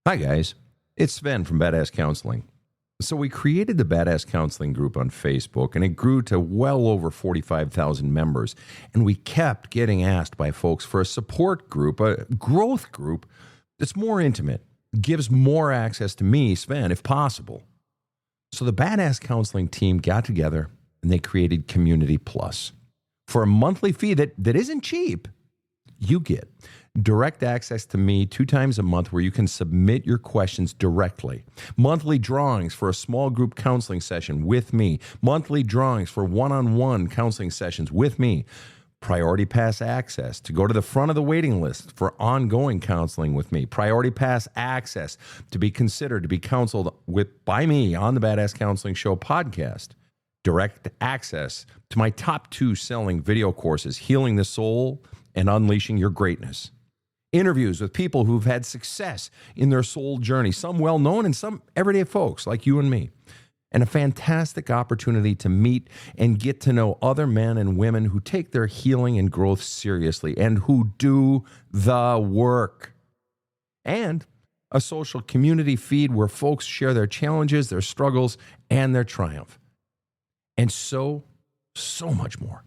Hi, guys. It's Sven from Badass Counseling. So we created the Badass Counseling group on Facebook, and it grew to well over 45,000 members. And we kept getting asked by folks for a support group, a growth group that's more intimate, gives more access to me, Sven, if possible. So the Badass Counseling team got together, and they created Community Plus. For a monthly fee that isn't cheap, you get direct access to me 2 times a month where you can submit your questions directly. Monthly drawings for a small group counseling session with me. Monthly drawings for one-on-one counseling sessions with me. Priority Pass access to go to the front of the waiting list for ongoing counseling with me. Priority Pass access to be considered to be counseled by me on the Badass Counseling Show podcast. Direct access to my top 2 selling video courses, Healing the Soul and Unleashing Your Greatness. Interviews with people who've had success in their soul journey, some well-known and some everyday folks like you and me. And a fantastic opportunity to meet and get to know other men and women who take their healing and growth seriously and who do the work. And a social community feed where folks share their challenges, their struggles, and their triumph. And so much more.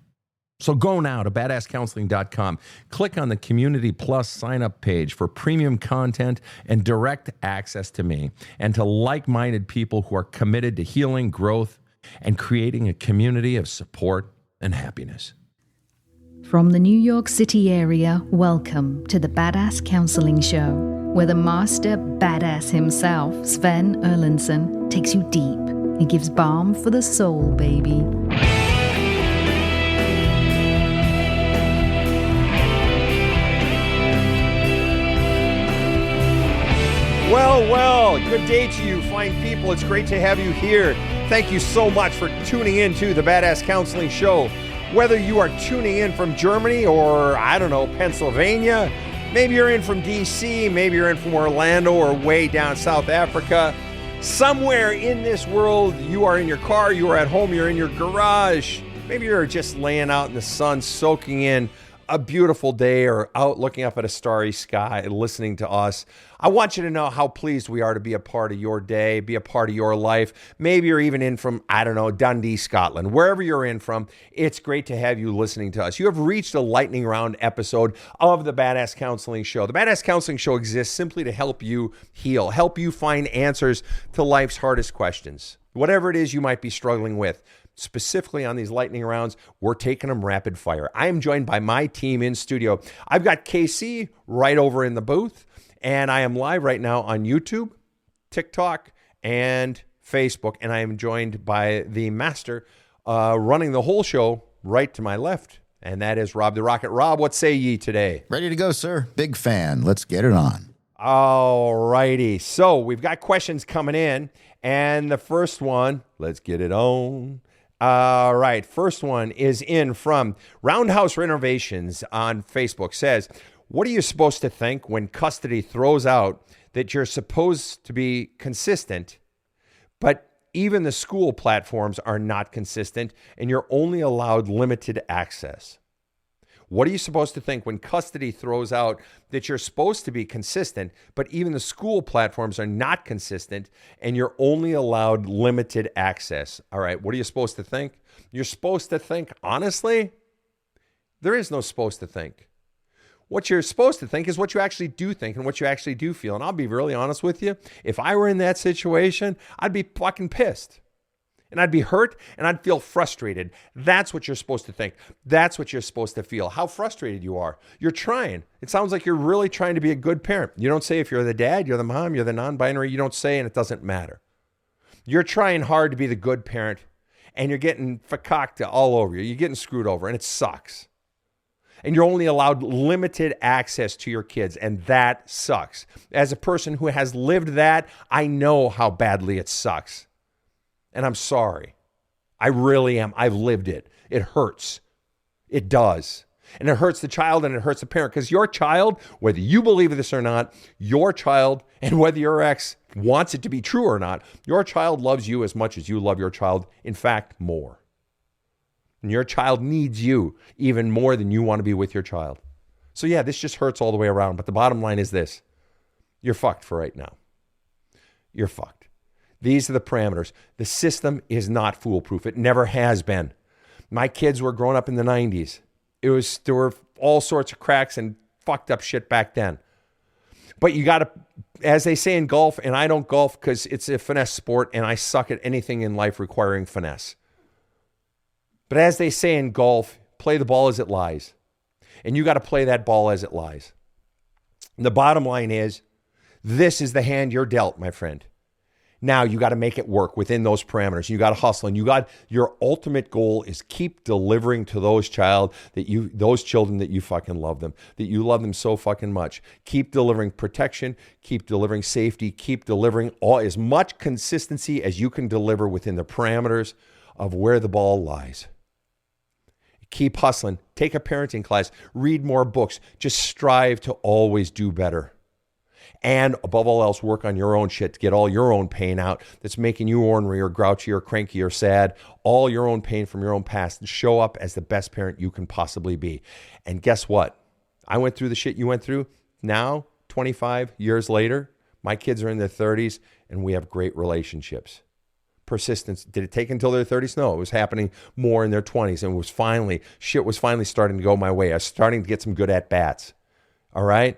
So go now to badasscounseling.com. Click on the Community Plus sign-up page for premium content and direct access to me and to like-minded people who are committed to healing, growth, and creating a community of support and happiness. From the New York City area, welcome to the Badass Counseling Show, where the master badass himself, Sven Erlandson, takes you deep and gives balm for the soul, baby. Well, good day to you, fine people. It's great to have you here. Thank you so much for tuning in to the Badass Counseling Show. Whether you are tuning in from Germany or, Pennsylvania, maybe you're in from D.C., maybe you're in from Orlando or way down South Africa, somewhere in this world, you are in your car, you are at home, you're in your garage, maybe you're just laying out in the sun, soaking in a beautiful day or out looking up at a starry sky and listening to us. I want you to know how pleased we are to be a part of your day, be a part of your life. Maybe you're even in from, Dundee, Scotland. Wherever you're in from, it's great to have you listening to us. You have reached a lightning round episode of the Badass Counseling Show. The Badass Counseling Show exists simply to help you heal, help you find answers to life's hardest questions. Whatever it is you might be struggling with. Specifically on these lightning rounds, we're taking them rapid fire. I am joined by my team in studio. I've got KC right over in the booth, and I am live right now on YouTube, TikTok, and Facebook, and I am joined by the master running the whole show right to my left, and that is Rob the Rocket. Rob, what say ye today? Ready to go, sir. Big fan. Let's get it on. All righty. So we've got questions coming in, and the first one, let's get it on. All right, first one is in from Roundhouse Renovations on Facebook. Says, what are you supposed to think when custody throws out that you're supposed to be consistent, but even the school platforms are not consistent and you're only allowed limited access? What are you supposed to think when custody throws out that you're supposed to be consistent, but even the school platforms are not consistent and you're only allowed limited access? All right, what are you supposed to think? You're supposed to think, honestly, there is no supposed to think. What you're supposed to think is what you actually do think and what you actually do feel. And I'll be really honest with you. If I were in that situation, I'd be fucking pissed. And I'd be hurt and I'd feel frustrated. That's what you're supposed to think. That's what you're supposed to feel. How frustrated you are. You're trying. It sounds like you're really trying to be a good parent. You don't say if you're the dad, you're the mom, you're the non-binary. You don't say and it doesn't matter. You're trying hard to be the good parent and you're getting fakakta all over you. You're getting screwed over and it sucks. And you're only allowed limited access to your kids, and that sucks. As a person who has lived that, I know how badly it sucks. And I'm sorry. I really am. I've lived it. It hurts. It does. And it hurts the child and it hurts the parent, because your child, whether you believe this or not, your child, and whether your ex wants it to be true or not, your child loves you as much as you love your child. In fact, more. And your child needs you even more than you want to be with your child. So yeah, this just hurts all the way around. But the bottom line is this. You're fucked for right now. you're fucked. These are the parameters. The system is not foolproof. It never has been. My kids were growing up in the 90s. There were all sorts of cracks and fucked up shit back then. But you got to, as they say in golf, and I don't golf because it's a finesse sport and I suck at anything in life requiring finesse. But as they say in golf, play the ball as it lies. And you got to play that ball as it lies. And the bottom line is, this is the hand you're dealt, my friend. Now you got to make it work within those parameters. You got to hustle, and your ultimate goal is keep delivering to those children that you fucking love them, that you love them so fucking much. Keep delivering protection, keep delivering safety, keep delivering as much consistency as you can deliver within the parameters of where the ball lies. Keep hustling. Take a parenting class. Read more books. Just strive to always do better. And above all else, work on your own shit to get all your own pain out that's making you ornery or grouchy or cranky or sad. All your own pain from your own past. And show up as the best parent you can possibly be. And guess what? I went through the shit you went through. Now, 25 years later, my kids are in their 30s and we have great relationships. Persistence. Did it take until their 30s? No, it was happening more in their 20s. And shit was finally starting to go my way. I was starting to get some good at-bats. All right?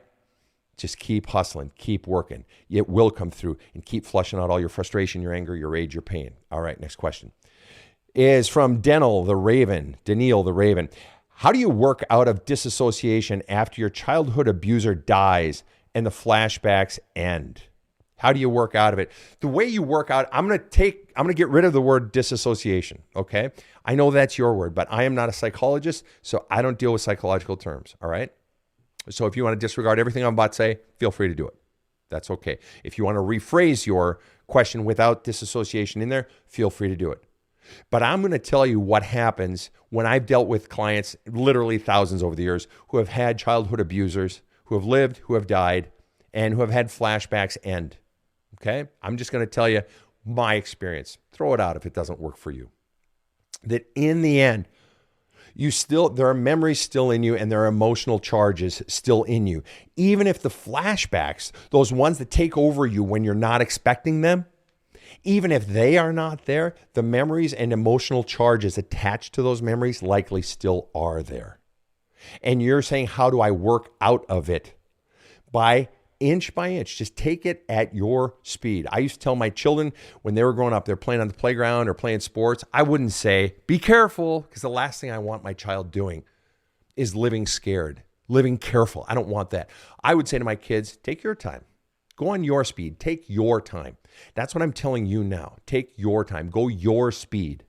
Just keep hustling, keep working. It will come through, and keep flushing out all your frustration, your anger, your rage, your pain. All right, next question is from Daniel the Raven. How do you work out of disassociation after your childhood abuser dies and the flashbacks end? How do you work out of it? The way you work out, I'm going to get rid of the word disassociation, okay? I know that's your word, but I am not a psychologist, so I don't deal with psychological terms, all right? So if you want to disregard everything I'm about to say, feel free to do it. That's okay. If you want to rephrase your question without disassociation in there, feel free to do it. But I'm going to tell you what happens when I've dealt with clients, literally thousands over the years, who have had childhood abusers, who have lived, who have died, and who have had flashbacks end. Okay? I'm just going to tell you my experience. Throw it out if it doesn't work for you. That in the end, there are memories still in you and there are emotional charges still in you. Even if the flashbacks, those ones that take over you when you're not expecting them, even if they are not there, the memories and emotional charges attached to those memories likely still are there. And you're saying, how do I work out of it? By inch, just take it at your speed. I used to tell my children when they were growing up, they're playing on the playground or playing sports, I wouldn't say, be careful, because the last thing I want my child doing is living scared, living careful. I don't want that. I would say to my kids, take your time. Go on your speed. Take your time. That's what I'm telling you now. Take your time. Go your speed.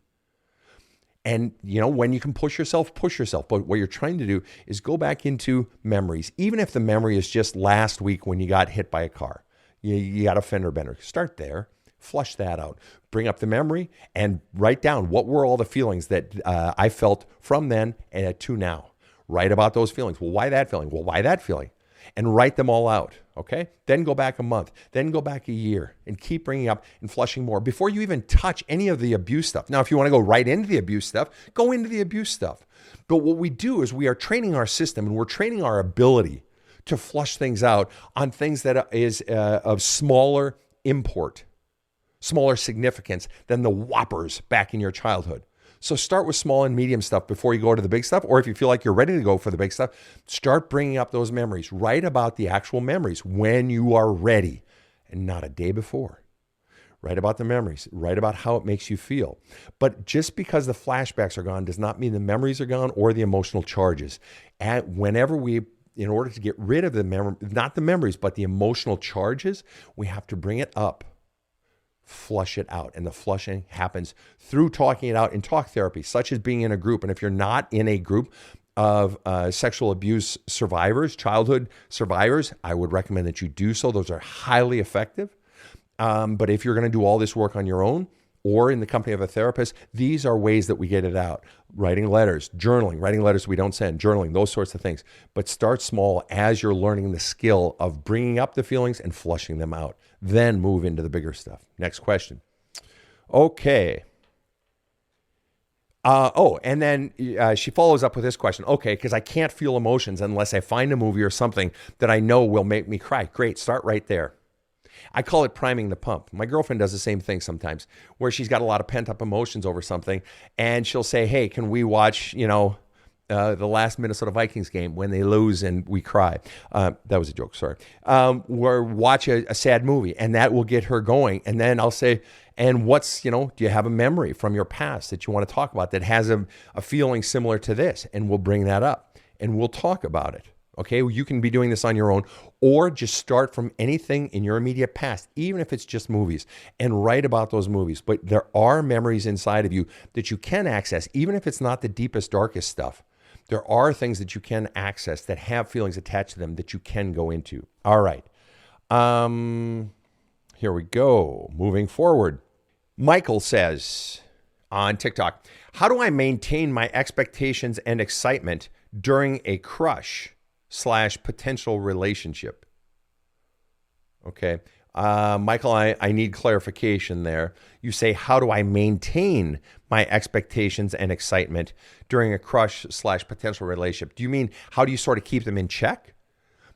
And, when you can push yourself. But what you're trying to do is go back into memories. Even if the memory is just last week when you got hit by a car, you got a fender bender. Start there. Flush that out. Bring up the memory and write down what were all the feelings that I felt from then and to now. Write about those feelings. Well, why that feeling? Well, why that feeling? And write them all out, okay? Then go back a month, then go back a year, and keep bringing up and flushing more before you even touch any of the abuse stuff. Now, if you want to go right into the abuse stuff, go into the abuse stuff. But what we do is we are training our system and we're training our ability to flush things out on things that is of smaller import, smaller significance than the whoppers back in your childhood. So start with small and medium stuff before you go to the big stuff. Or if you feel like you're ready to go for the big stuff, start bringing up those memories. Write about the actual memories when you are ready and not a day before. Write about the memories. Write about how it makes you feel. But just because the flashbacks are gone does not mean the memories are gone or the emotional charges. And in order to get rid of not the memories, but the emotional charges, we have to bring it up. Flush it out. And the flushing happens through talking it out in talk therapy, such as being in a group. And if you're not in a group of sexual abuse survivors, childhood survivors, I would recommend that you do so. Those are highly effective. But if you're going to do all this work on your own or in the company of a therapist, these are ways that we get it out. Writing letters, journaling, writing letters we don't send, journaling, those sorts of things. But start small as you're learning the skill of bringing up the feelings and flushing them out. Then move into the bigger stuff. Next question. Okay. And then she follows up with this question. Okay, because I can't feel emotions unless I find a movie or something that I know will make me cry. Great, start right there. I call it priming the pump. My girlfriend does the same thing sometimes, where she's got a lot of pent up emotions over something, and she'll say, "Hey, can we watch, the last Minnesota Vikings game when they lose and we cry?" That was a joke, sorry. Or watch a sad movie, and that will get her going. And then I'll say, "And do you have a memory from your past that you want to talk about that has a feeling similar to this?" And we'll bring that up and we'll talk about it. Okay, you can be doing this on your own, or just start from anything in your immediate past, even if it's just movies, and write about those movies. But there are memories inside of you that you can access, even if it's not the deepest, darkest stuff. There are things that you can access that have feelings attached to them that you can go into. All right. Here we go. Moving forward. Michael says on TikTok, "How do I maintain my expectations and excitement during a crush/potential relationship?" Okay. Michael, I need clarification there. You say, how do I maintain my expectations and excitement during a crush/potential relationship? Do you mean, how do you sort of keep them in check?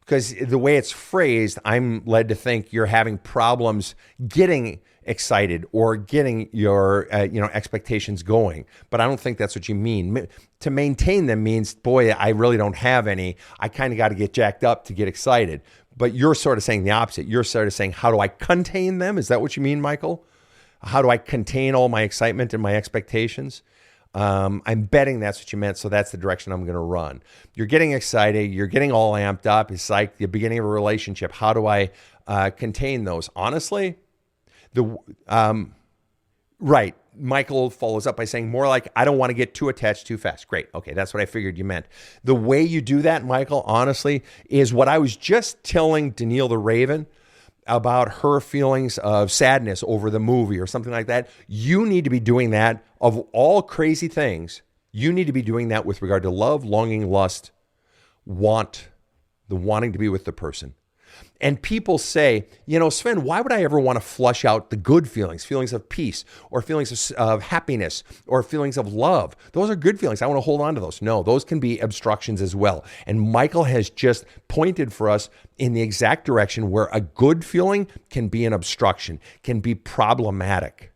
Because the way it's phrased, I'm led to think you're having problems getting excited or getting your expectations going. But I don't think that's what you mean. To maintain them means, boy, I really don't have any. I kind of got to get jacked up to get excited. But you're sort of saying the opposite. You're sort of saying, how do I contain them? Is that what you mean, Michael? How do I contain all my excitement and my expectations? I'm betting that's what you meant, so that's the direction I'm going to run. You're getting excited. You're getting all amped up. It's like the beginning of a relationship. How do I contain those? Honestly, right. Michael follows up by saying more like, I don't want to get too attached too fast. Great. Okay, that's what I figured you meant. The way you do that, Michael, honestly, is what I was just telling Danielle the Raven about her feelings of sadness over the movie or something like that. You need to be doing that of all crazy things. You need to be doing that with regard to love, longing, lust, the wanting to be with the person. And people say, Sven, why would I ever want to flush out the good feelings of peace or feelings of happiness or feelings of love? Those are good feelings. I want to hold on to those. No, those can be obstructions as well. And Michael has just pointed for us in the exact direction where a good feeling can be an obstruction, can be problematic.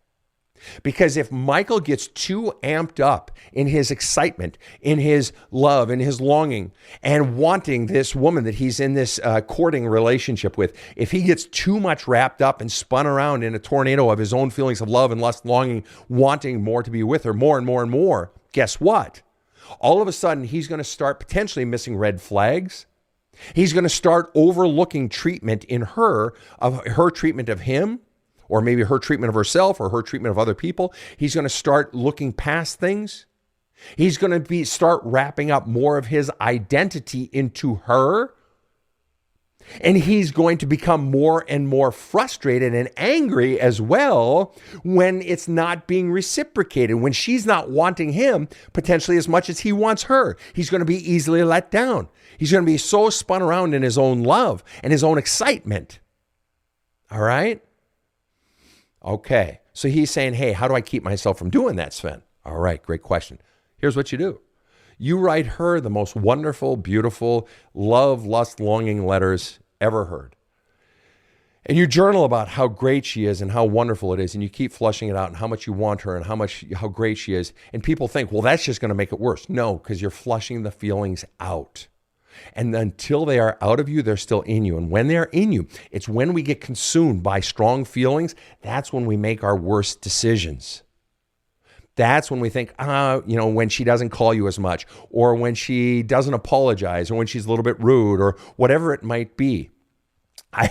Because if Michael gets too amped up in his excitement, in his love, in his longing, and wanting this woman that he's in this courting relationship with, if he gets too much wrapped up and spun around in a tornado of his own feelings of love and lust, longing, wanting more to be with her, more and more and more, guess what? All of a sudden, he's going to start potentially missing red flags. He's going to start overlooking treatment in her, of her treatment of him, or maybe her treatment of herself or her treatment of other people. He's going to start looking past things. He's going to start wrapping up more of his identity into her. And he's going to become more and more frustrated and angry as well when it's not being reciprocated, when she's not wanting him potentially as much as he wants her. He's going to be easily let down. He's going to be so spun around in his own love and his own excitement. All right? Okay, so he's saying, hey, how do I keep myself from doing that, Sven? All right, great question. Here's what you do. You write her the most wonderful, beautiful, love, lust, longing letters ever heard. And you journal about how great she is and how wonderful it is, and you keep flushing it out and how much you want her and how great she is. And people think, well, that's just going to make it worse. No, because you're flushing the feelings out. And until they are out of you, they're still in you. And when they're in you, it's when we get consumed by strong feelings, that's when we make our worst decisions. That's when we think, when she doesn't call you as much, or when she doesn't apologize, or when she's a little bit rude, or whatever it might be. I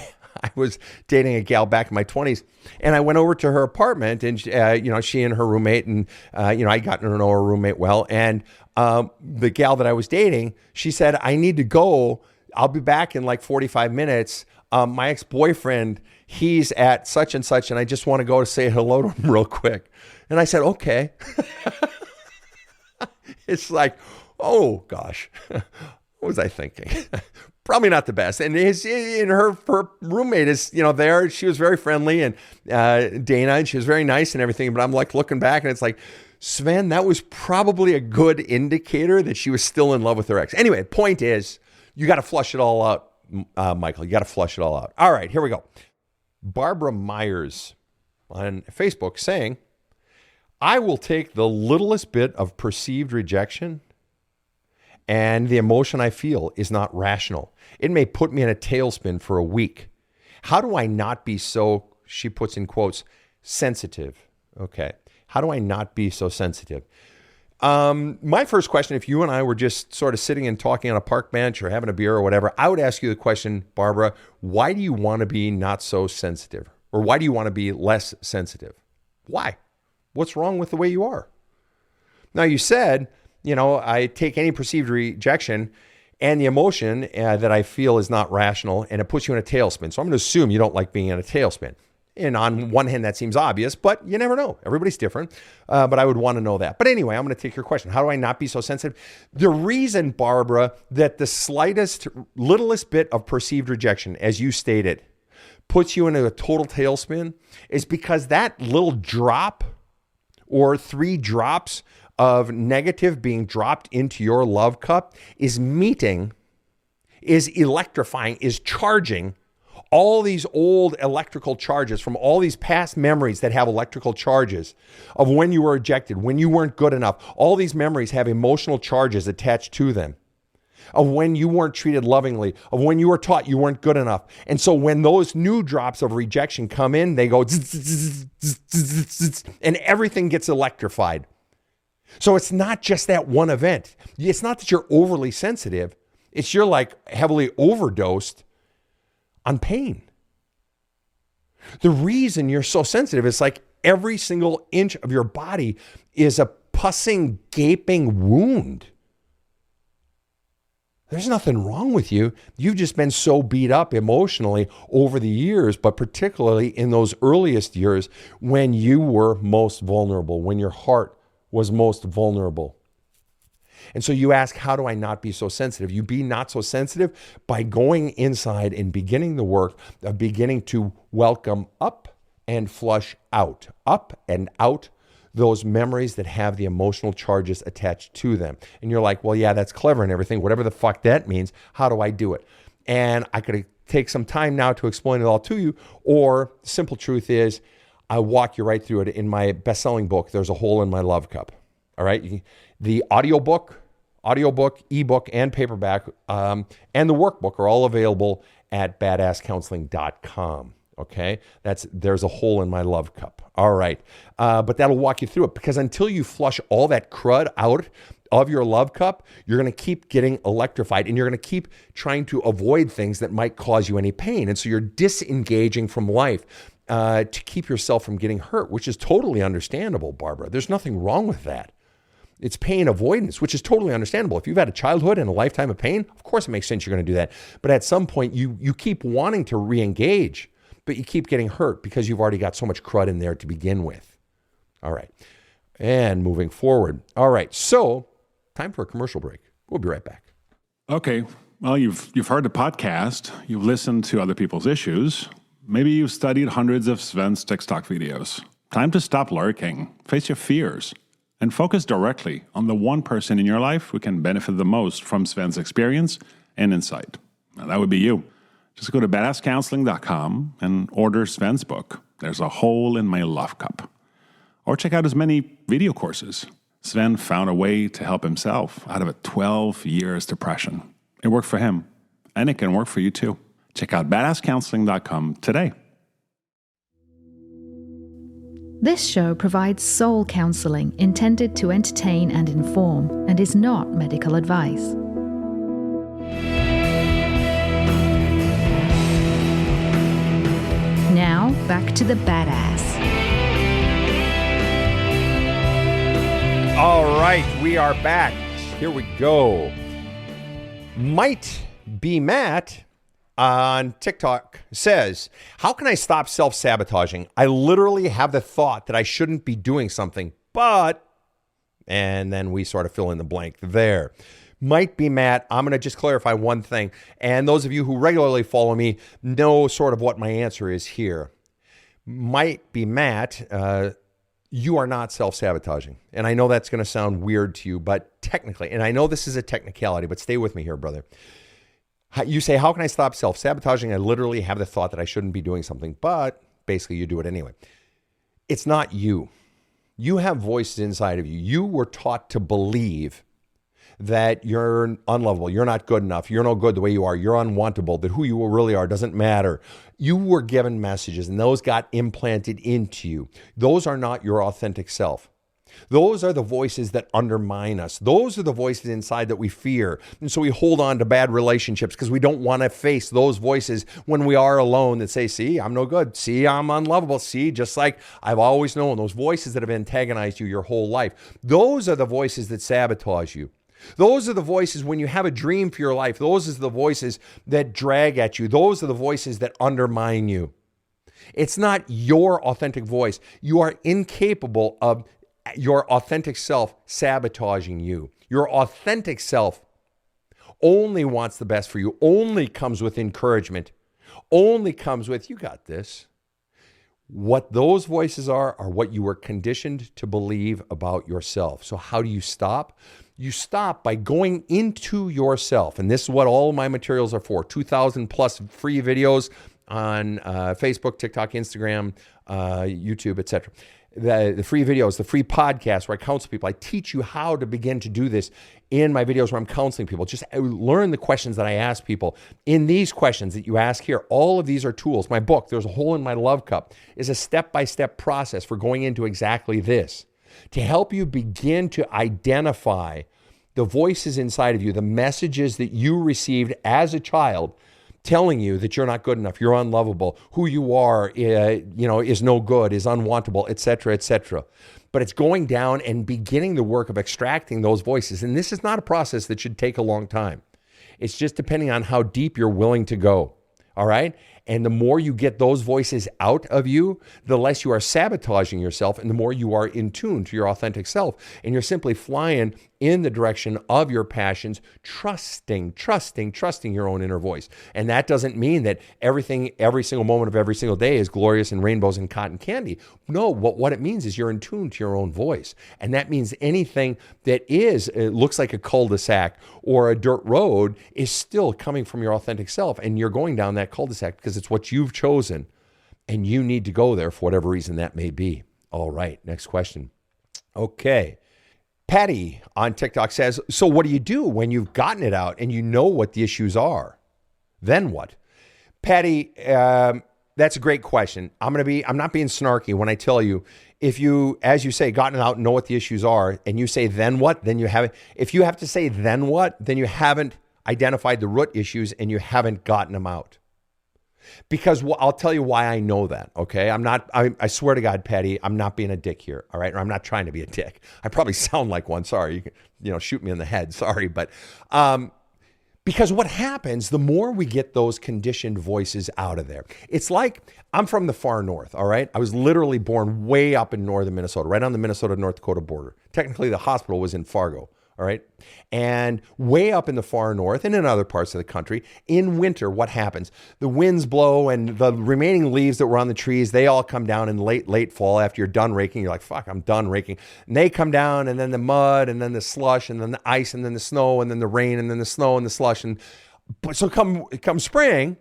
was dating a gal back in my 20s, and I went over to her apartment, and she and her roommate, and I got to know her roommate well, and the gal that I was dating, she said, I need to go. I'll be back in like 45 minutes. My ex-boyfriend, he's at such and such, and I just want to go to say hello to him real quick. And I said, okay. It's like, oh gosh, what was I thinking? Probably not the best. And her roommate is, there. She was very friendly, and Dana, and she was very nice and everything. But I'm like looking back, and it's like, Sven, that was probably a good indicator that she was still in love with her ex. Anyway, point is, you got to flush it all out, Michael. You got to flush it all out. All right, here we go. Barbara Myers on Facebook saying, I will take the littlest bit of perceived rejection, and the emotion I feel is not rational. It may put me in a tailspin for a week. How do I not be so, she puts in quotes, sensitive? Okay. How do I not be so sensitive? My first question, if you and I were just sort of sitting and talking on a park bench or having a beer or whatever, I would ask you the question, Barbara, why do you want to be not so sensitive? Or why do you want to be less sensitive? Why? What's wrong with the way you are? Now, you said, I take any perceived rejection and the emotion that I feel is not rational, and it puts you in a tailspin. So I'm going to assume you don't like being in a tailspin. And on one hand, that seems obvious, but you never know. Everybody's different. But I would want to know that. But anyway, I'm going to take your question. How do I not be so sensitive? The reason, Barbara, that the littlest bit of perceived rejection, as you stated, puts you into a total tailspin is because that little drop or 3 drops of negative being dropped into your love cup is electrifying, is charging all these old electrical charges from all these past memories that have electrical charges of when you were rejected, when you weren't good enough. All these memories have emotional charges attached to them of when you weren't treated lovingly, of when you were taught you weren't good enough. And so when those new drops of rejection come in, they go zzz, zzz, zzz, zzz, zzz, and everything gets electrified. So it's not just that one event. It's not that you're overly sensitive. It's you're like heavily overdosed on pain. The reason you're so sensitive is like every single inch of your body is a pussing, gaping wound. There's nothing wrong with you. You've just been so beat up emotionally over the years, but particularly in those earliest years when you were most vulnerable, when your heart was most vulnerable. And so you ask, how do I not be so sensitive? You be not so sensitive by going inside and beginning the work of beginning to welcome up and flush out those memories that have the emotional charges attached to them. And you're like, well, yeah, that's clever and everything, whatever the fuck that means. How do I do it? And I could take some time now to explain it all to you, or the simple truth is I walk you right through it. In my best-selling book, There's a Hole in My Love Cup. All right. The audiobook, ebook, and paperback, and the workbook are all available at badasscounseling.com. Okay. There's a hole in my love cup. All right. But that'll walk you through it, because until you flush all that crud out of your love cup, you're going to keep getting electrified, and you're going to keep trying to avoid things that might cause you any pain. And so you're disengaging from life to keep yourself from getting hurt, which is totally understandable, Barbara. There's nothing wrong with that. It's pain avoidance, which is totally understandable. If you've had a childhood and a lifetime of pain, of course it makes sense you're going to do that. But at some point, you keep wanting to re-engage, but you keep getting hurt because you've already got so much crud in there to begin with. All right. And moving forward. All right. So time for a commercial break. We'll be right back. Okay. Well, you've heard the podcast. You've listened to other people's issues. Maybe you've studied hundreds of Sven's TikTok videos. Time to stop lurking, face your fears, and focus directly on the one person in your life who can benefit the most from Sven's experience and insight. Now, that would be you. Just go to badasscounseling.com and order Sven's book, There's a Hole in My Love Cup. Or check out his many video courses. Sven found a way to help himself out of a 12 years depression. It worked for him, and it can work for you too. Check out badasscounseling.com today. This show provides soul counseling intended to entertain and inform, and is not medical advice. Now, back to the badass. All right, we are back. Here we go. Might Be Matt on TikTok says, how can I stop self-sabotaging? I literally have the thought that I shouldn't be doing something, but, and then we sort of fill in the blank there. Might Be Matt, I'm going to just clarify one thing. And those of you who regularly follow me know sort of what my answer is here. Might Be Matt, you are not self-sabotaging. And I know that's going to sound weird to you, but technically, and I know this is a technicality, but stay with me here, brother. You say, how can I stop self-sabotaging? I literally have the thought that I shouldn't be doing something, but basically you do it anyway. It's not you. You have voices inside of you. You were taught to believe that you're unlovable, you're not good enough, you're no good the way you are, you're unwantable, that who you really are doesn't matter. You were given messages and those got implanted into you. Those are not your authentic self. Those are the voices that undermine us. Those are the voices inside that we fear. And so we hold on to bad relationships because we don't want to face those voices when we are alone that say, see, I'm no good. See, I'm unlovable. See, just like I've always known, those voices that have antagonized you your whole life. Those are the voices that sabotage you. Those are the voices when you have a dream for your life. Those are the voices that drag at you. Those are the voices that undermine you. It's not your authentic voice. You are incapable of your authentic self sabotaging you. Your authentic self only wants the best for you, only comes with encouragement, only comes with, you got this. What those voices are what you were conditioned to believe about yourself. So how do you stop? You stop by going into yourself. And this is what all my materials are for. 2,000 plus free videos on Facebook, TikTok, Instagram, YouTube, etc. The free videos, the free podcast where I counsel people. I teach you how to begin to do this in my videos where I'm counseling people. Just learn the questions that I ask people. In these questions that you ask here, all of these are tools. My book, There's a Hole in My Love Cup, is a step-by-step process for going into exactly this, to help you begin to identify the voices inside of you, the messages that you received as a child telling you that you're not good enough, you're unlovable, who you are, is no good, is unwantable, etc., etc. But it's going down and beginning the work of extracting those voices. And this is not a process that should take a long time. It's just depending on how deep you're willing to go. All right? And the more you get those voices out of you, the less you are sabotaging yourself and the more you are in tune to your authentic self. And you're simply flying in the direction of your passions, trusting your own inner voice. And that doesn't mean that everything, every single moment of every single day is glorious and rainbows and cotton candy. No, what it means is you're in tune to your own voice. And that means anything that it looks like a cul-de-sac or a dirt road is still coming from your authentic self. And you're going down that cul-de-sac because it's what you've chosen. And you need to go there for whatever reason that may be. All right, next question. Okay. Patty on TikTok says, so what do you do when you've gotten it out and you know what the issues are? Then what? Patty, that's a great question. I'm not being snarky when I tell you, if you, as you say, gotten it out and know what the issues are, and you say, then what? Then you haven't. If you have to say, then what? Then you haven't identified the root issues and you haven't gotten them out. Because I'll tell you why I know that, okay? I swear to God, Patty, I'm not being a dick here, all right? Or I'm not trying to be a dick. I probably sound like one, sorry. You can, shoot me in the head, sorry. But because what happens, the more we get those conditioned voices out of there. It's like, I'm from the far north, all right? I was literally born way up in northern Minnesota, right on the Minnesota-North Dakota border. Technically, the hospital was in Fargo. All right. And way up in the far north and in other parts of the country, in winter, what happens? The winds blow and the remaining leaves that were on the trees, they all come down in late fall after you're done raking. You're like, fuck, I'm done raking. And they come down, and then the mud and then the slush and then the ice and then the snow and then the rain and then the snow and the slush. So come spring,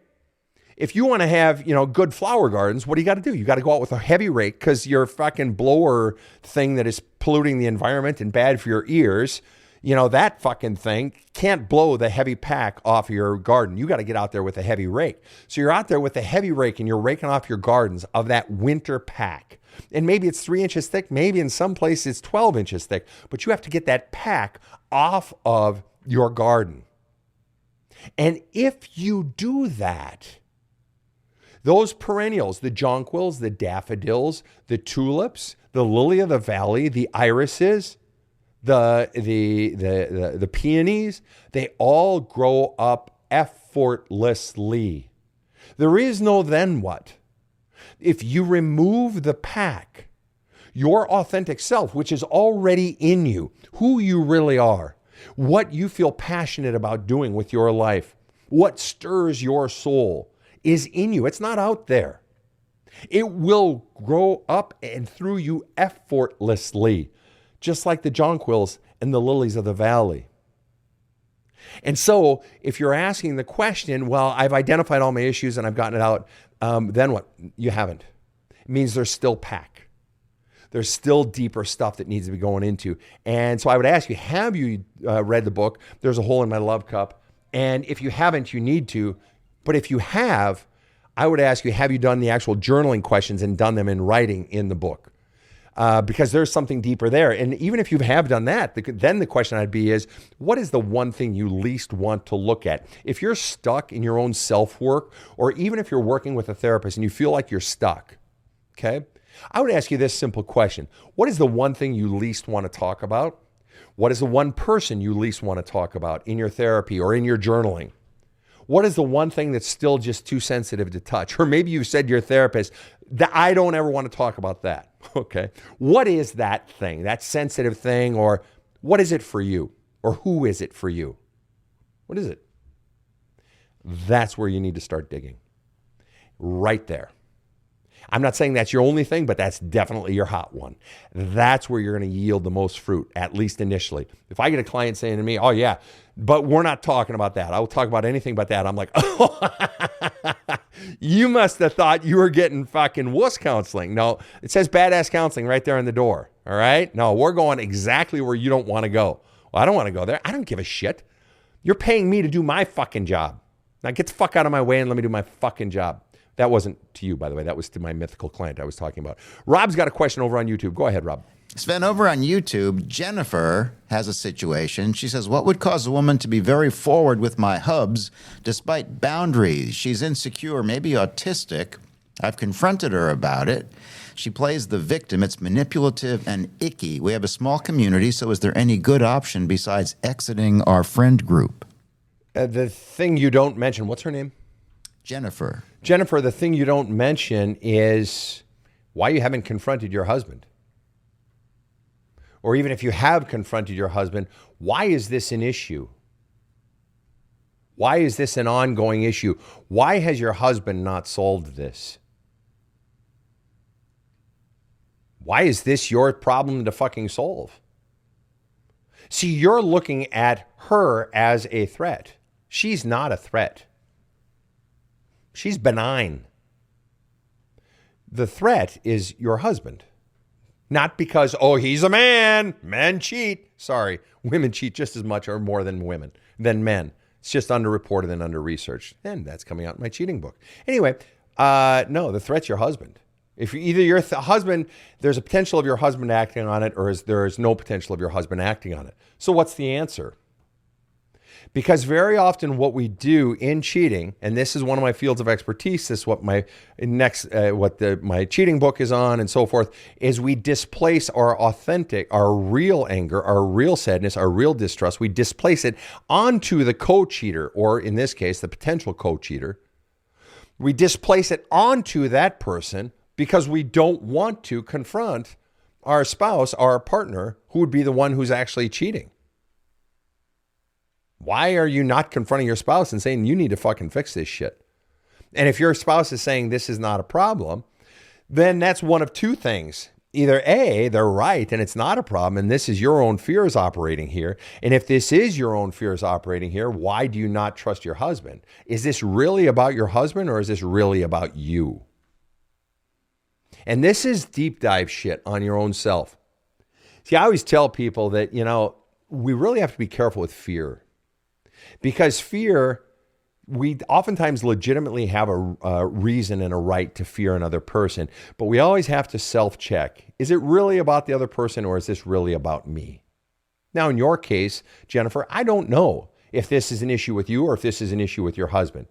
if you want to have, good flower gardens, what do you got to do? You got to go out with a heavy rake because your fucking blower thing that is polluting the environment and bad for your ears, that fucking thing can't blow the heavy pack off of your garden. You got to get out there with a heavy rake. So you're out there with a heavy rake and you're raking off your gardens of that winter pack. And maybe it's 3 inches thick. Maybe in some places it's 12 inches thick. But you have to get that pack off of your garden. And if you do that, those perennials, the jonquils, the daffodils, the tulips, the lily of the valley, the irises, the peonies, they all grow up effortlessly. There is no then what. If you remove the pack, your authentic self, which is already in you, who you really are, what you feel passionate about doing with your life, what stirs your soul is in you. It's not out there. It will grow up and through you effortlessly, just like the jonquils and the lilies of the valley. And so if you're asking the question, well, I've identified all my issues and I've gotten it out, then what? You haven't. It means there's still pack. There's still deeper stuff that needs to be going into. And so I would ask you, have you read the book, There's a Hole in My Love Cup? And if you haven't, you need to. But if you have, I would ask you, have you done the actual journaling questions and done them in writing in the book? Because there's something deeper there. And even if you have done that, then the question I'd be is, what is the one thing you least want to look at? If you're stuck in your own self-work, or even if you're working with a therapist and you feel like you're stuck, okay? I would ask you this simple question. What is the one thing you least want to talk about? What is the one person you least want to talk about in your therapy or in your journaling? What is the one thing that's still just too sensitive to touch? Or maybe you said to your therapist that I don't ever want to talk about that. Okay. What is that thing, that sensitive thing, or what is it for you? Or who is it for you? What is it? That's where you need to start digging. Right there. I'm not saying that's your only thing, but that's definitely your hot one. That's where you're going to yield the most fruit, at least initially. If I get a client saying to me, oh yeah, but we're not talking about that. I will talk about anything but that. I'm like, oh, you must have thought you were getting fucking wuss counseling. No, it says badass counseling right there on the door. All right. No, we're going exactly where you don't want to go. Well, I don't want to go there. I don't give a shit. You're paying me to do my fucking job. Now get the fuck out of my way and let me do my fucking job. That wasn't to you, by the way. That was to my mythical client I was talking about. Rob's got a question over on YouTube. Go ahead, Rob. Sven, over on YouTube, Jennifer has a situation. She says, what would cause a woman to be very forward with my hubs despite boundaries? She's insecure, maybe autistic. I've confronted her about it. She plays the victim. It's manipulative and icky. We have a small community, so is there any good option besides exiting our friend group? The thing you don't mention, what's her name? Jennifer. Jennifer, the thing you don't mention is why you haven't confronted your husband. Or even if you have confronted your husband, why is this an issue? Why is this an ongoing issue? Why has your husband not solved this? Why is this your problem to fucking solve? See, you're looking at her as a threat. She's not a threat. She's benign. The threat is your husband. Not because, oh, he's a man. Men cheat. Sorry, women cheat just as much or more than men. It's just underreported and under-researched. And that's coming out in my cheating book. Anyway, no, the threat's your husband. If either your husband, there's a potential of your husband acting on it, or there is no potential of your husband acting on it. So what's the answer? Because very often what we do in cheating, and this is one of my fields of expertise, this is what my my cheating book is on and so forth, is we displace our authentic, our real anger, our real sadness, our real distrust. We displace it onto the co-cheater, or in this case, the potential co-cheater. We displace it onto that person because we don't want to confront our spouse, our partner, who would be the one who's actually cheating. Why are you not confronting your spouse and saying, you need to fucking fix this shit? And if your spouse is saying this is not a problem, then that's one of two things. Either A, they're right and it's not a problem and this is your own fears operating here. And if this is your own fears operating here, why do you not trust your husband? Is this really about your husband or is this really about you? And this is deep dive shit on your own self. See, I always tell people that, we really have to be careful with fear. Because fear, we oftentimes legitimately have a reason and a right to fear another person, but we always have to self-check. Is it really about the other person or is this really about me? Now, in your case, Jennifer, I don't know if this is an issue with you or if this is an issue with your husband.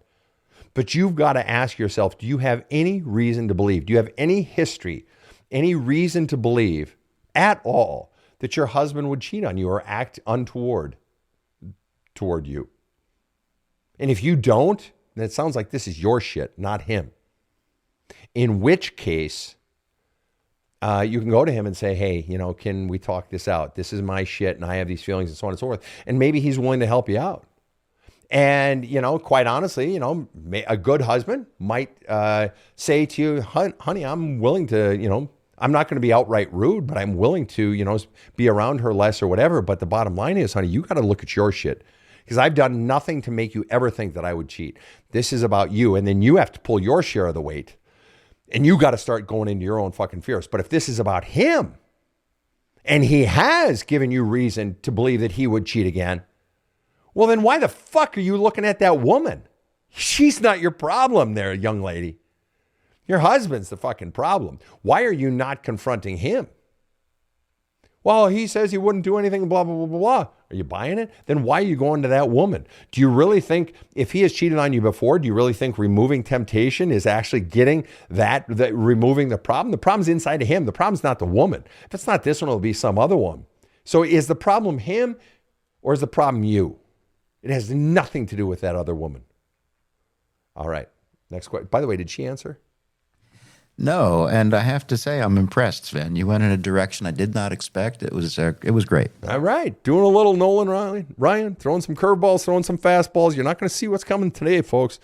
But you've got to ask yourself, do you have any reason to believe? Do you have any history, any reason to believe at all that your husband would cheat on you or act untoward toward you? And if you don't, then it sounds like this is your shit, not him. In which case, you can go to him and say, hey, can we talk this out? This is my shit and I have these feelings and so on and so forth. And maybe he's willing to help you out. And, quite honestly, a good husband might say to you, honey, I'm willing to, I'm not going to be outright rude, but I'm willing to, be around her less or whatever. But the bottom line is, honey, you got to look at your shit. because I've done nothing to make you ever think that I would cheat. This is about you. And then you have to pull your share of the weight. And you got to start going into your own fucking fears. But if this is about him, and he has given you reason to believe that he would cheat again, well, then why the fuck are you looking at that woman? She's not your problem there, young lady. Your husband's the fucking problem. Why are you not confronting him? Well, he says he wouldn't do anything, blah, blah, blah, blah, blah. Are you buying it? Then why are you going to that woman? Do you really think, if he has cheated on you before, do you really think removing temptation is actually getting that removing the problem? The problem's inside of him. The problem's not the woman. If it's not this one, it'll be some other one. So is the problem him or is the problem you? It has nothing to do with that other woman. All right. Next question. By the way, did she answer? No, and I have to say I'm impressed, Sven. You went in a direction I did not expect. It was great. All right. Doing a little Nolan Ryan, throwing some curveballs, throwing some fastballs. You're not going to see what's coming today, folks.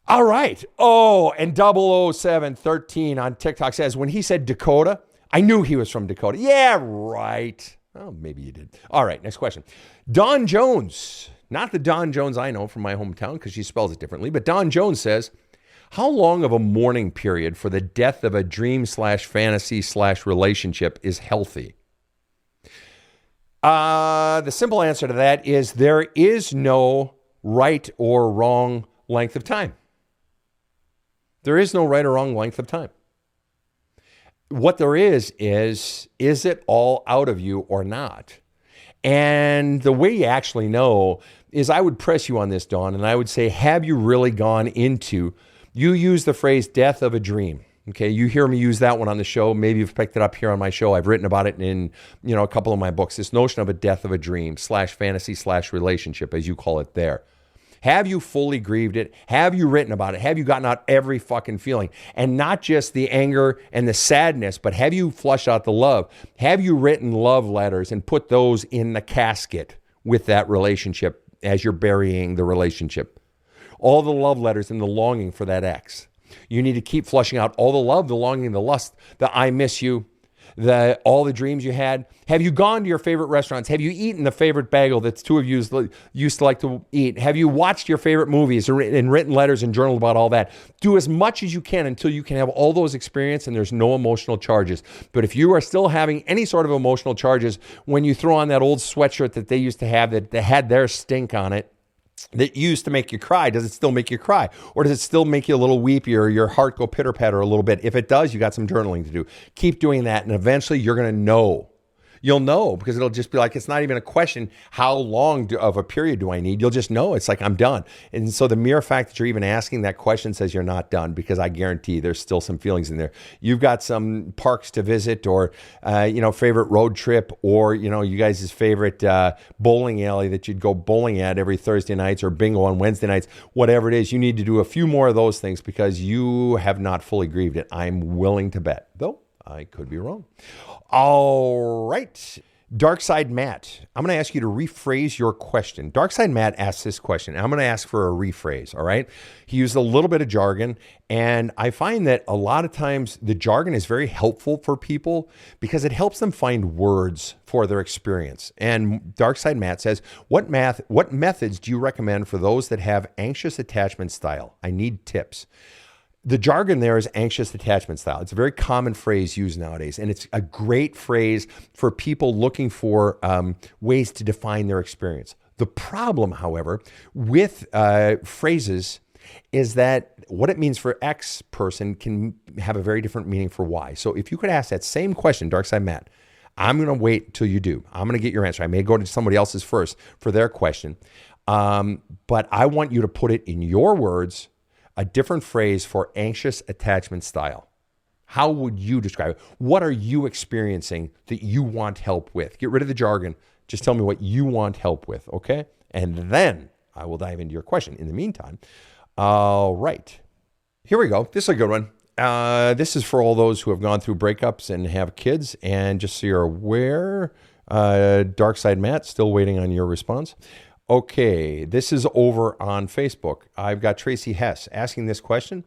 All right. Oh, and 00713 on TikTok says, when he said Dakota, I knew he was from Dakota. Yeah, right. Oh, maybe you did. All right, next question. Dawn Jones, not the Dawn Jones I know from my hometown because she spells it differently, but Dawn Jones says, how long of a mourning period for the death of a dream/fantasy/relationship is healthy? The simple answer to that is there is no right or wrong length of time. There is no right or wrong length of time. What there is it all out of you or not? And the way you actually know is I would press you on this, Dawn, and I would say, have you really gone into... You use the phrase death of a dream. Okay, you hear me use that one on the show. Maybe you've picked it up here on my show. I've written about it in, a couple of my books. This notion of a death of a dream /fantasy/relationship, as you call it there. Have you fully grieved it? Have you written about it? Have you gotten out every fucking feeling? And not just the anger and the sadness, but have you flushed out the love? Have you written love letters and put those in the casket with that relationship as you're burying the relationship? All the love letters and the longing for that ex. You need to keep flushing out all the love, the longing, the lust, the I miss you, all the dreams you had. Have you gone to your favorite restaurants? Have you eaten the favorite bagel that two of you used to like to eat? Have you watched your favorite movies and written letters and journaled about all that? Do as much as you can until you can have all those experiences and there's no emotional charges. But if you are still having any sort of emotional charges when you throw on that old sweatshirt that they used to have that had their stink on it, that used to make you cry, does it still make you cry? Or does it still make you a little weepy or your heart go pitter-patter a little bit? If it does, you got some journaling to do. Keep doing that, and eventually you're going to know. You'll know because it'll just be like, it's not even a question, how long of a period do I need? You'll just know. It's like, I'm done. And so the mere fact that you're even asking that question says you're not done, because I guarantee there's still some feelings in there. You've got some parks to visit or, favorite road trip or, you guys' favorite bowling alley that you'd go bowling at every Thursday nights or bingo on Wednesday nights, whatever it is. You need to do a few more of those things because you have not fully grieved it. I'm willing to bet, though I could be wrong. All right. Darkside Matt, I'm going to ask you to rephrase your question. Darkside Matt asked this question, and I'm going to ask for a rephrase, all right? He used a little bit of jargon, and I find that a lot of times the jargon is very helpful for people because it helps them find words for their experience. And Darkside Matt says, what methods do you recommend for those that have anxious attachment style? I need tips. The jargon there is anxious attachment style. It's a very common phrase used nowadays, and it's a great phrase for people looking for ways to define their experience. The problem, however, with phrases is that what it means for X person can have a very different meaning for Y. So if you could ask that same question, Darkside Matt, I'm going to wait till you do. I'm going to get your answer. I may go to somebody else's first for their question, but I want you to put it in your words, a different phrase for anxious attachment style. How would you describe it? What are you experiencing that you want help with? Get rid of the jargon. Just tell me what you want help with, okay? And then I will dive into your question. In the meantime, all right. Here we go. This is a good one. This is for all those who have gone through breakups and have kids. And just so you're aware, Darkside Matt, still waiting on your response. Okay, this is over on Facebook. I've got Tracy Hess asking this question.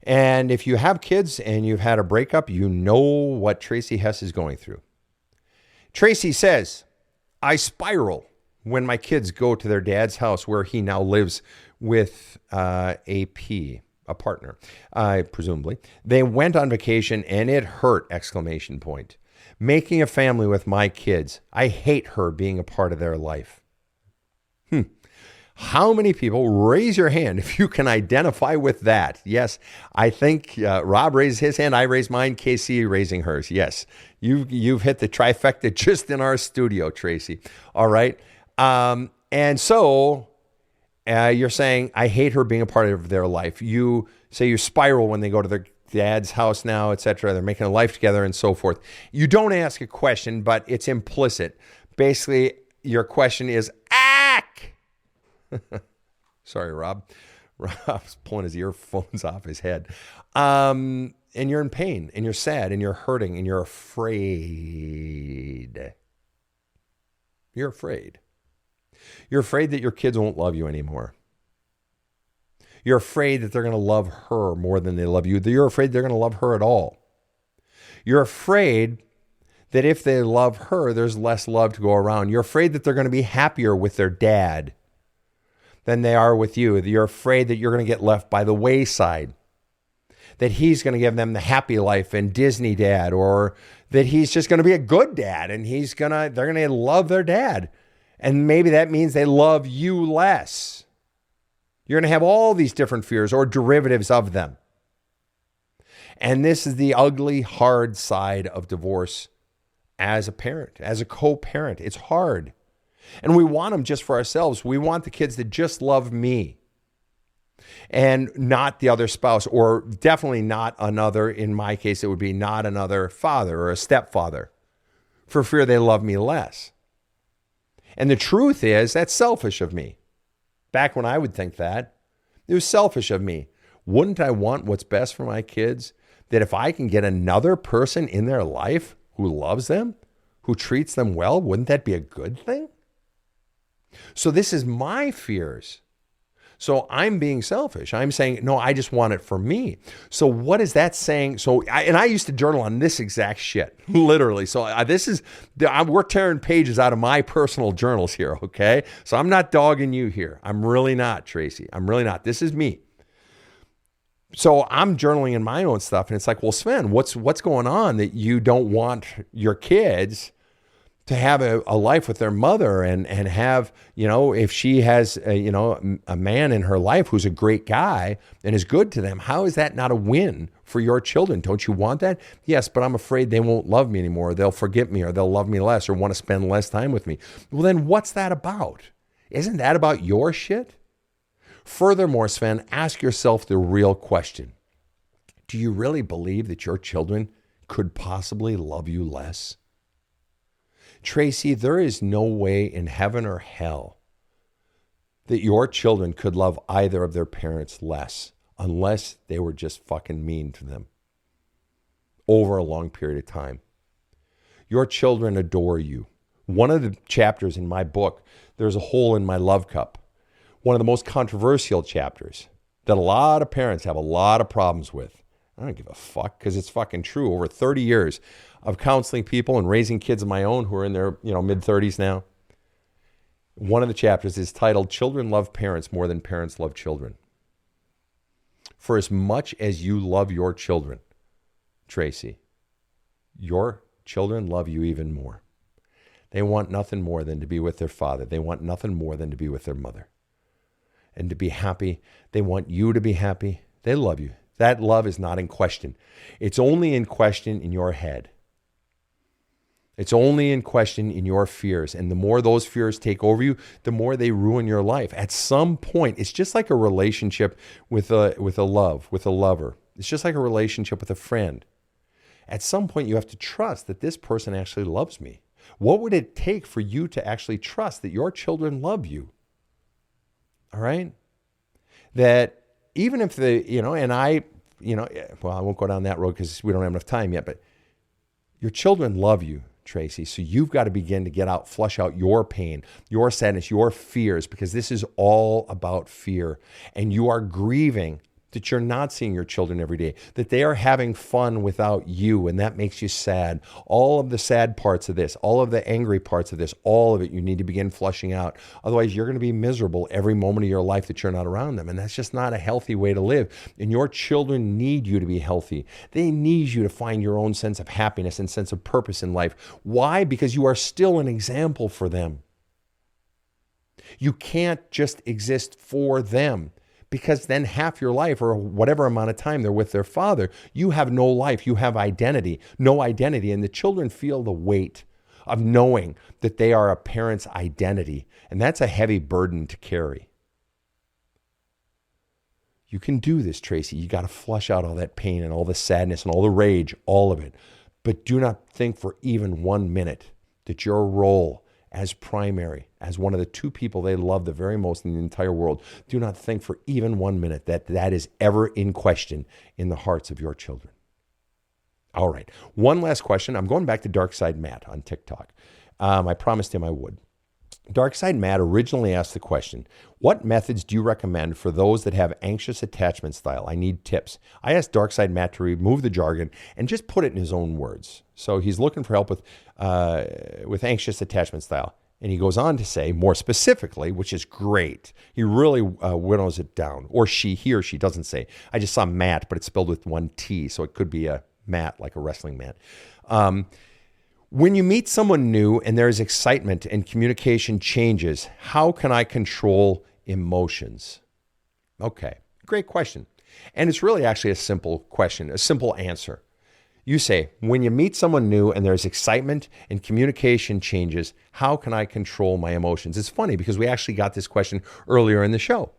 And if you have kids and you've had a breakup, you know what Tracy Hess is going through. Tracy says, I spiral when my kids go to their dad's house where he now lives with a partner, presumably, they went on vacation and it hurt, exclamation point. Making a family with my kids, I hate her being a part of their life. How many people, raise your hand if you can identify with that? Yes, I think Rob raised his hand, I raised mine, KC raising hers. Yes, you've hit the trifecta just in our studio, Tracy. All right. And so you're saying, I hate her being a part of their life. You say you spiral when they go to their dad's house now, etc. They're making a life together and so forth. You don't ask a question, but it's implicit. Basically, your question is, ack! Sorry, Rob. Rob's pulling his earphones off his head. And you're in pain, and you're sad, and you're hurting, and you're afraid. You're afraid. You're afraid that your kids won't love you anymore. You're afraid that they're going to love her more than they love you. You're afraid they're going to love her at all. You're afraid that if they love her, there's less love to go around. You're afraid that they're going to be happier with their dad than they are with you. You're afraid that you're going to get left by the wayside, that he's going to give them the happy life and Disney dad, or that he's just going to be a good dad and they're going to love their dad. And maybe that means they love you less. You're going to have all these different fears or derivatives of them. And this is the ugly, hard side of divorce as a parent, as a co-parent. It's hard. And we want them just for ourselves. We want the kids to just love me and not the other spouse, or definitely not another, in my case, it would be not another father or a stepfather, for fear they love me less. And the truth is, that's selfish of me. Back when I would think that, it was selfish of me. Wouldn't I want what's best for my kids? That if I can get another person in their life who loves them, who treats them well, wouldn't that be a good thing? So this is my fears. So I'm being selfish. I'm saying, no, I just want it for me. So what is that saying? I used to journal on this exact shit, literally. So we're tearing pages out of my personal journals here, okay? So I'm not dogging you here. I'm really not, Tracy. I'm really not. This is me. So I'm journaling in my own stuff, and it's like, well, Sven, what's going on that you don't want your kids to have a life with their mother and have, if she has, a man in her life who's a great guy and is good to them, how is that not a win for your children? Don't you want that? Yes, but I'm afraid they won't love me anymore. Or they'll forget me, or they'll love me less, or want to spend less time with me. Well, then what's that about? Isn't that about your shit? Furthermore, Sven, ask yourself the real question. Do you really believe that your children could possibly love you less? Tracy, there is no way in heaven or hell that your children could love either of their parents less unless they were just fucking mean to them over a long period of time. Your children adore you. One of the chapters in my book, there's a hole in my love cup. One of the most controversial chapters that a lot of parents have a lot of problems with. I don't give a fuck, because it's fucking true. Over 30 years of counseling people and raising kids of my own who are in their mid-30s now. One of the chapters is titled, Children Love Parents More Than Parents Love Children. For as much as you love your children, Tracy, your children love you even more. They want nothing more than to be with their father. They want nothing more than to be with their mother. And to be happy. They want you to be happy. They love you. That love is not in question. It's only in question in your head. It's only in question in your fears. And the more those fears take over you, the more they ruin your life. At some point, it's just like a relationship with a lover. It's just like a relationship with a friend. At some point, you have to trust that this person actually loves me. What would it take for you to actually trust that your children love you? All right? That even if I won't go down that road because we don't have enough time yet, but your children love you, Tracy. So you've got to begin to flush out your pain, your sadness, your fears, because this is all about fear. And you are grieving that you're not seeing your children every day, that they are having fun without you, and that makes you sad. All of the sad parts of this, all of the angry parts of this, all of it, you need to begin flushing out. Otherwise, you're going to be miserable every moment of your life that you're not around them, and that's just not a healthy way to live. And your children need you to be healthy. They need you to find your own sense of happiness and sense of purpose in life. Why? Because you are still an example for them. You can't just exist for them, because then half your life, or whatever amount of time they're with their father, you have no life, you have identity, no identity. And the children feel the weight of knowing that they are a parent's identity. And that's a heavy burden to carry. You can do this, Tracy. You got to flush out all that pain and all the sadness and all the rage, all of it. But do not think for even 1 minute that your role as primary, as one of the two people they love the very most in the entire world, do not think for even 1 minute that that is ever in question in the hearts of your children. All right. One last question. I'm going back to Dark Side Matt on TikTok. I promised him I would. Dark Side Matt originally asked the question, what methods do you recommend for those that have anxious attachment style? I need tips. I asked Dark Side Matt to remove the jargon and just put it in his own words. So he's looking for help with anxious attachment style. And he goes on to say more specifically, which is great. He really winnows it down. Or he or she doesn't say. I just saw Matt, but it's spelled with one T. So it could be a Matt, like a wrestling mat. When you meet someone new and there is excitement and communication changes, how can I control emotions? Okay, great question. And it's really actually a simple question, a simple answer. You say, when you meet someone new and there's excitement and communication changes, how can I control my emotions? It's funny because we actually got this question earlier in the show.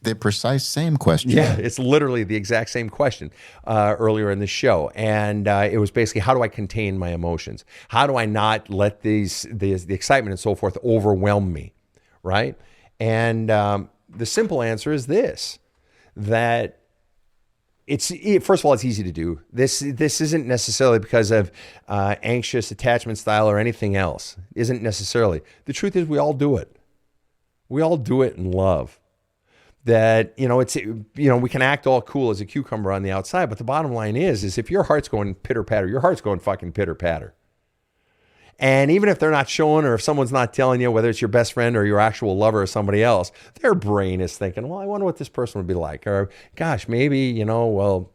The precise same question. Yeah, it's literally the exact same question earlier in the show. And it was basically, how do I contain my emotions? How do I not let the excitement and so forth overwhelm me, right? And the simple answer is this, that first of all, it's easy to do. This isn't necessarily because of anxious attachment style or anything else. Isn't necessarily. The truth is we all do it. We all do it in love. That, we can act all cool as a cucumber on the outside, but the bottom line is if your heart's going pitter-patter, your heart's going fucking pitter-patter. And even if they're not showing, or if someone's not telling you, whether it's your best friend or your actual lover or somebody else, their brain is thinking, well, I wonder what this person would be like. Or, gosh, maybe,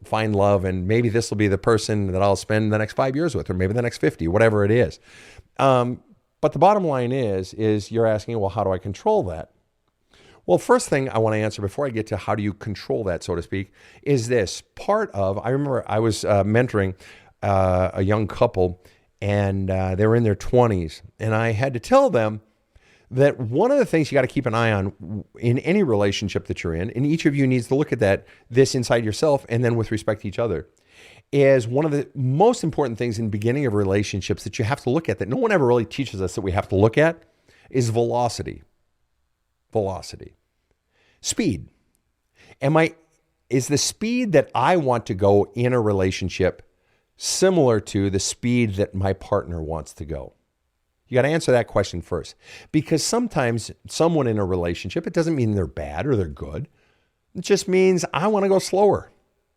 find love, and maybe this will be the person that I'll spend the next 5 years with, or maybe the next 50, whatever it is. But the bottom line is you're asking, well, how do I control that? Well, first thing I want to answer before I get to how do you control that, so to speak, is this. I remember I was mentoring a young couple, and they were in their 20s. And I had to tell them that one of the things you got to keep an eye on in any relationship that you're in, and each of you needs to look at this inside yourself and then with respect to each other, is one of the most important things in the beginning of relationships that you have to look at, that no one ever really teaches us that we have to look at, is velocity. Velocity. Speed. Is the speed that I want to go in a relationship similar to the speed that my partner wants to go? You got to answer that question first. Because sometimes someone in a relationship, it doesn't mean they're bad or they're good. It just means I want to go slower.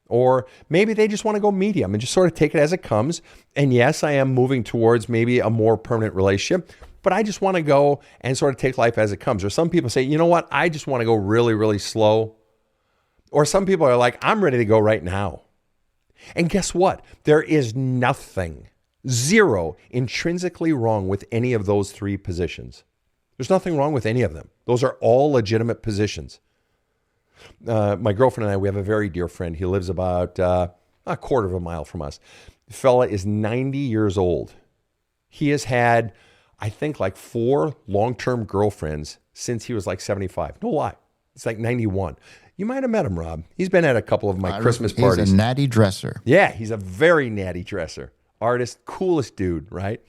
Or maybe they just want to go medium and just sort of take it as it comes. And yes, I am moving towards maybe a more permanent relationship, but I just want to go and sort of take life as it comes. Or some people say, you know what? I just want to go really, really slow. Or some people are like, I'm ready to go right now. And guess what? There is nothing, zero, intrinsically wrong with any of those three positions. There's nothing wrong with any of them. Those are all legitimate positions. My girlfriend and I, we have a very dear friend. He lives about a quarter of a mile from us. The fella is 90 years old. He has had, I think, like 4 long-term girlfriends since he was like 75. No lie. It's like 91. You might have met him, Rob. He's been at a couple of my Christmas parties. He's a natty dresser. Yeah, he's a very natty dresser. Artist, coolest dude, right?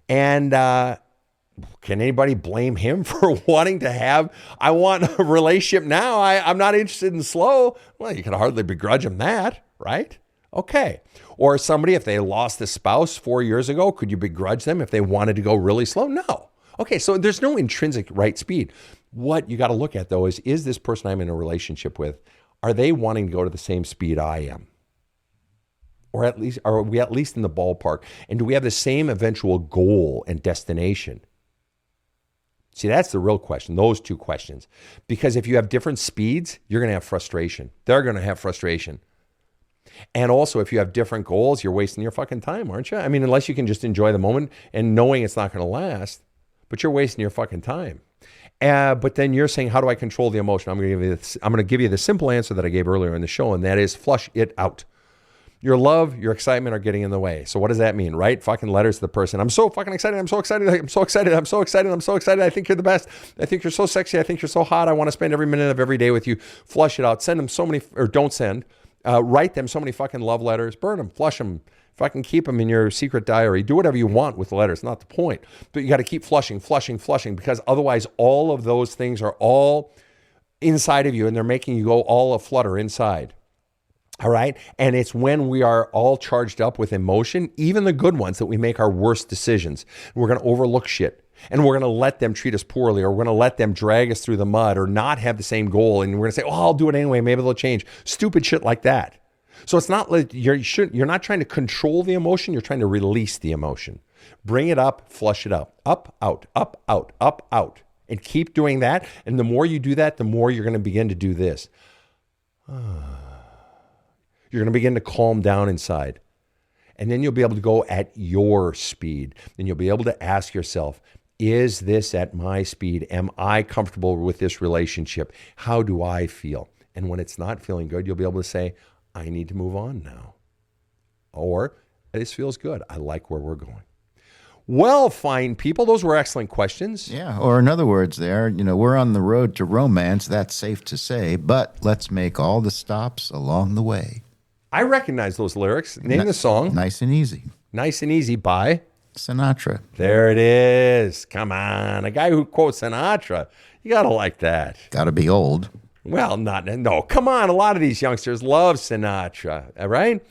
And can anybody blame him for wanting to have, I want a relationship now. I'm not interested in slow. Well, you can hardly begrudge him that, right? Okay. Or somebody, if they lost a spouse 4 years ago, could you begrudge them if they wanted to go really slow? No. Okay, so there's no intrinsic right speed. What you got to look at, though, is this person I'm in a relationship with, Are they wanting to go to the same speed I am? Or at least, are we at least in the ballpark? And do we have the same eventual goal and destination? See, that's the real question, those two questions. Because if you have different speeds, you're going to have frustration. They're going to have frustration. And also, if you have different goals, you're wasting your fucking time, aren't you? I mean, unless you can just enjoy the moment and knowing it's not going to last, but you're wasting your fucking time. But then you're saying, how do I control the emotion? I'm going to give you the simple answer that I gave earlier in the show, and that is flush it out. Your love, your excitement are getting in the way. So what does that mean? Write fucking letters to the person. I'm so fucking excited. I'm so excited. I'm so excited. I'm so excited. I'm so excited. I think you're the best. I think you're so sexy. I think you're so hot. I want to spend every minute of every day with you. Flush it out. Send them so many, or don't send. Write them so many fucking love letters. Burn them. Flush them. Fucking keep them in your secret diary. Do whatever you want with the letters. Not the point. But you got to keep flushing, because otherwise all of those things are all inside of you and they're making you go all aflutter inside. All right. And it's when we are all charged up with emotion, even the good ones, that we make our worst decisions. We're going to overlook shit and we're going to let them treat us poorly, or we're going to let them drag us through the mud, or not have the same goal. And we're going to say, oh, I'll do it anyway. Maybe they'll change. Stupid shit like that. So it's not like you're not trying to control the emotion. You're trying to release the emotion. Bring it up, flush it out, up, out, up, out, up, out, and keep doing that. And the more you do that, the more you're going to begin to do this. You're going to begin to calm down inside. And then you'll be able to go at your speed. And you'll be able to ask yourself, is this at my speed? Am I comfortable with this relationship? How do I feel? And when it's not feeling good, you'll be able to say, I need to move on now. Or, this feels good. I like where we're going. Well, fine people, those were excellent questions. Yeah, or in other words we're on the road to romance, that's safe to say, but let's make all the stops along the way. I recognize those lyrics. Name the song. Nice and Easy. Nice and Easy by Sinatra. There it is. Come on. A guy who quotes Sinatra. You got to like that. Got to be old. Well, no. Come on. A lot of these youngsters love Sinatra. Right?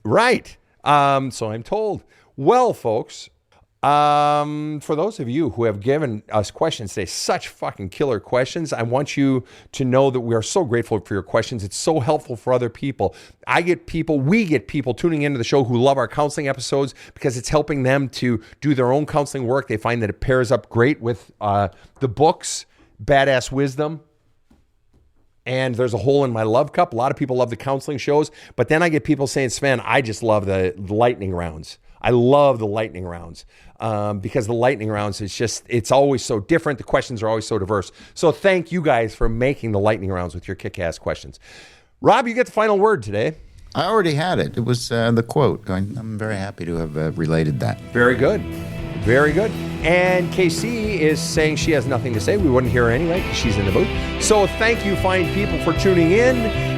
Right. So I'm told. Well, folks, for those of you who have given us questions today, such fucking killer questions, I want you to know that we are so grateful for your questions. It's so helpful for other people. We get people tuning into the show who love our counseling episodes because it's helping them to do their own counseling work. They find that it pairs up great with the books, Badass Wisdom, and There's a Hole in My Love Cup. A lot of people love the counseling shows, but then I get people saying, Sven, I just love the lightning rounds. I love the lightning rounds because the lightning rounds, it's always so different. The questions are always so diverse. So thank you guys for making the lightning rounds with your kick-ass questions. Rob, you get the final word today. I already had it. It was the quote. I'm very happy to have related that. Very good. Very good. And KC is saying she has nothing to say. We wouldn't hear her anyway because she's in the booth. So thank you, fine people, for tuning in.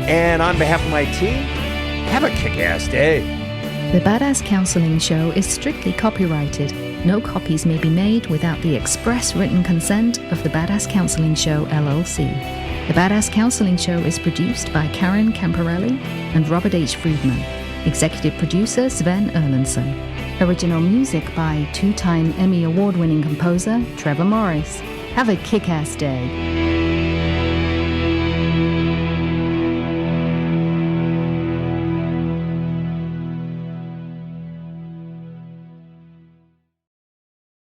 And on behalf of my team, have a kick-ass day. The Badass Counseling Show is strictly copyrighted. No copies may be made without the express written consent of the Badass Counseling Show, LLC. The Badass Counseling Show is produced by Karen Camparelli and Robert H. Friedman. Executive producer Sven Erlandson. Original music by two-time Emmy Award-winning composer Trevor Morris. Have a kick-ass day.